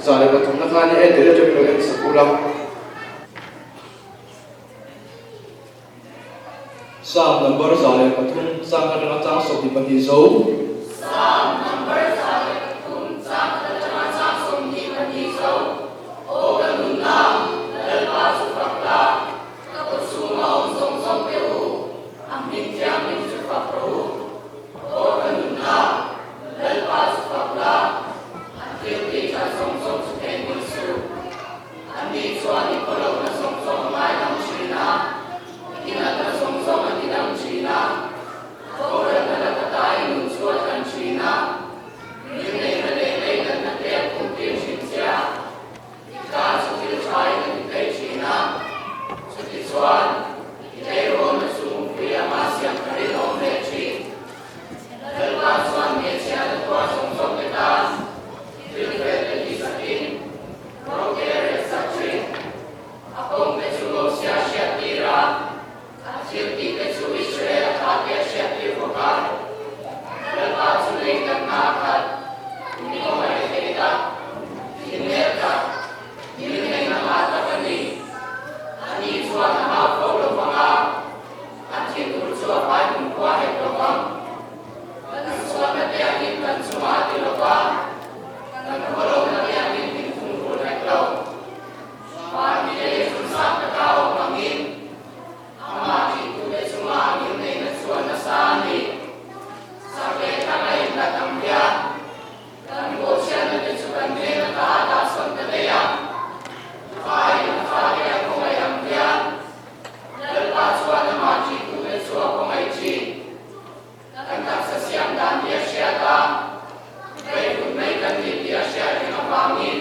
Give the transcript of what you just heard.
zale pathum na khani e tere jom lo en sakulam Psalm number zale pathum sang kadang chang sokti pati zo Psalm number zale pathum sang kadang chang sokti pati zo o kanuna lalpa sufakla kapusuma song song peru amin tiang min sufakro o kanuna lalpa sufakla atil kita song song suken musu amin suani kolok na song song mai nam shina Inata song-song ang tinang China, Orang na nakatain ng suot ang China, Yun ay nalilay na natiyap kung tinshin siya, Ika sa tilchay na itay China, Sa tiswan, itay ro na sumumpi ang asyang karilong mechi, Dalpaswan niya siya na tuwa song-song kita, Tilpet na isakin, Rogere sa chin, Akong mechulo siya siya tira, Silti ke su Israel kaya siya tivokar. Lepas sulit dan nakat, ini komai kita, ini mereka, ini yang mata kami. Ani suara apa lo bangga, anjir turut suara pun kuahai lobang. Dan suara tiangin dan semua di lobang, dan kalau tiangin di kumpul reklau. Pagi Yesus sampai kau angin. Amati tuwe semua yune na suana sani Sabe tanay na tambya Dan bosya na disukan na kaatasan kadaya Kaya na kaya kung ay ambya Dalpaswa na mati tuwe suwa kung ay chi Kantak sa siyang dan diya siya ta Kaya kung may kanil diya siya rin ang pangin